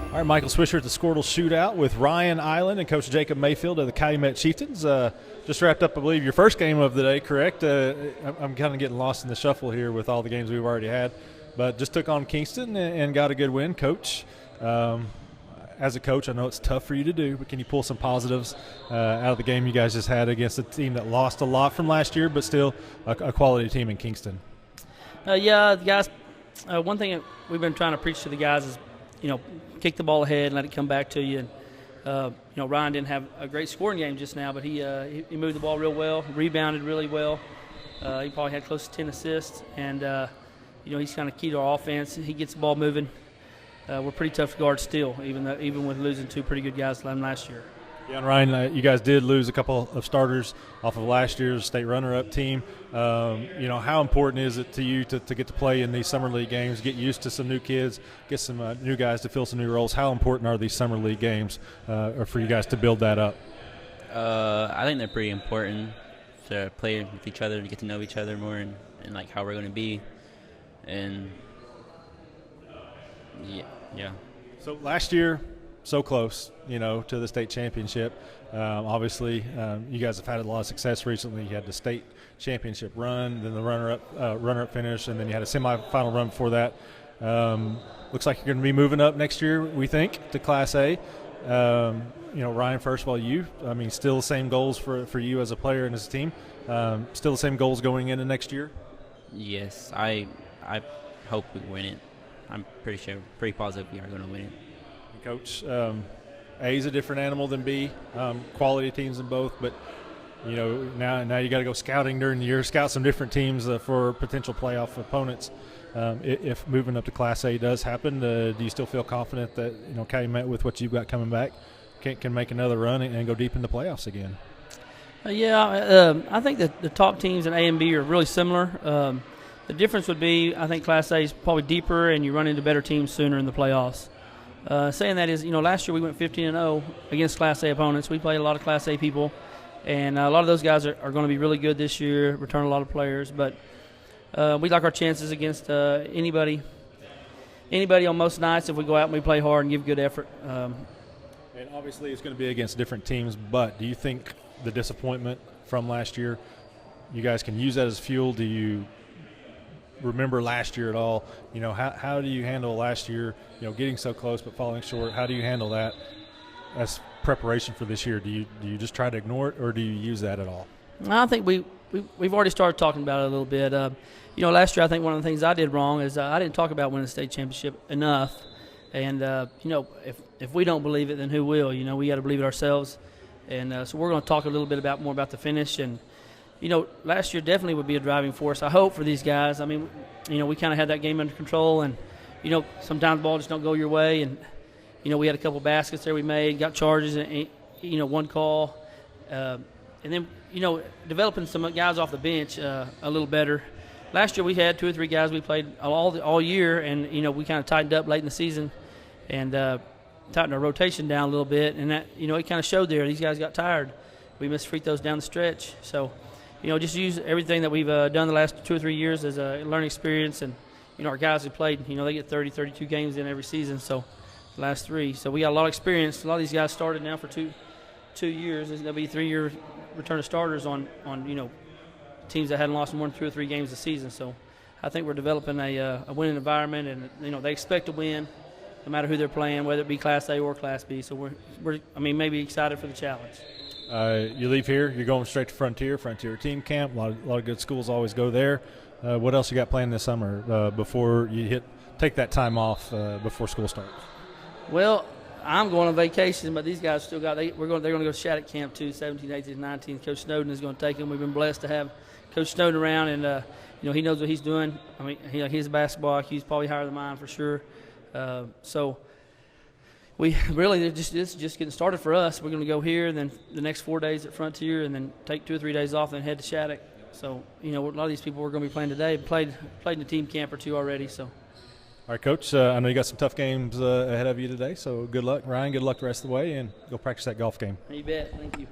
All right, Michael Swisher at the Skordle Shootout with Ryan Island and Coach Jacob Mayfield of the Calumet Chieftains. Just wrapped up, I believe, your first game of the day, correct? I'm kind of getting lost in the shuffle here with all the games we've already had. But just took on Kingston and got a good win. Coach, as a coach, I know it's tough for you to do, but can you pull some positives out of the game you guys just had against a team that lost a lot from last year, but still a quality team in Kingston? Yeah, the guys, one thing that we've been trying to preach to the guys is, kick the ball ahead and let it come back to you. And, Ryan didn't have a great scoring game just now, but he moved the ball real well, rebounded really well. He probably had close to 10 assists, and, he's kind of key to our offense. He gets the ball moving. We're pretty tough to guard still, even with losing two pretty good guys last year. Yeah, and Ryan, you guys did lose a couple of starters off of last year's state runner-up team. How important is it to you to get to play in these summer league games, get used to some new kids, get some new guys to fill some new roles? How important are these summer league games for you guys to build that up? I think they're pretty important to play with each other, to get to know each other more and like how we're going to be. And, yeah. So last year, so close, to the state championship. Obviously, you guys have had a lot of success recently. You had the state championship run, then the runner-up finish, and then you had a semifinal run before that. Looks like you're going to be moving up next year, we think, to Class A. Ryan, first of all, still the same goals for you as a player and as a team? Still the same goals going into next year? Yes, I hope we win it. I'm pretty positive we are going to win it. Coach, A is a different animal than B. Quality teams in both, but now you got to go scouting during the year, scout some different teams for potential playoff opponents. If moving up to Class A does happen, do you still feel confident that Calumet, with what you've got coming back, can make another run and go deep in the playoffs again? I think that the top teams in A and B are really similar. The difference would be, I think Class A is probably deeper, and you run into better teams sooner in the playoffs. Saying that is, last year we went 15-0 against Class A opponents. We played a lot of Class A people, and a lot of those guys are going to be really good this year, return a lot of players. But we like our chances against anybody on most nights if we go out and we play hard and give good effort. And obviously it's going to be against different teams, but do you think the disappointment from last year, you guys can use that as fuel? Do you remember last year at all? How do you handle last year, getting so close but falling short? How do you handle that as preparation for this year? Do you just try to ignore it, or do you use that at all? I think we've already started talking about it a little bit. Last year I think one of the things I did wrong is I didn't talk about winning the state championship enough. And, if we don't believe it, then who will? We got to believe it ourselves. And so we're going to talk a little bit more about the finish. And, last year definitely would be a driving force, I hope, for these guys. We kind of had that game under control. And, sometimes the ball just don't go your way. And, we had a couple baskets there we made, got charges, and, one call. And then, developing some guys off the bench a little better. Last year we had 2 or 3 guys we played all year, and, we kind of tightened up late in the season and tightened our rotation down a little bit. And that, it kind of showed there. These guys got tired. We missed free throws down the stretch. So, just use everything that we've done the last 2 or 3 years as a learning experience. And, our guys who played, they get 30, 32 games in every season, so the last 3. So we got a lot of experience. A lot of these guys started now for two years. There'll be 3-year return of starters on teams that hadn't lost more than 2 or 3 games a season. So I think we're developing a winning environment, and, they expect to win no matter who they're playing, whether it be Class A or Class B. So we're maybe excited for the challenge. You leave here, you're going straight to Frontier Team Camp. A lot of good schools always go there. What else you got planned this summer before you take that time off before school starts? Well, I'm going on vacation, but these guys still they're going to go to Shattuck Camp too, 17th, 18th, 19th. Coach Snowden is going to take them. We've been blessed to have Coach Snowden around, and he knows what he's doing. He's a basketball IQ. He's probably higher than mine for sure. So we really it's just getting started for us. We're going to go here, and then the next 4 days at Frontier, and then take 2 or 3 days off, and head to Shattuck. So a lot of these people we're going to be playing today played in the team camp or 2 already. So. All right, Coach, I know you got some tough games ahead of you today, so good luck. Ryan, good luck the rest of the way, and go practice that golf game. You bet. Thank you.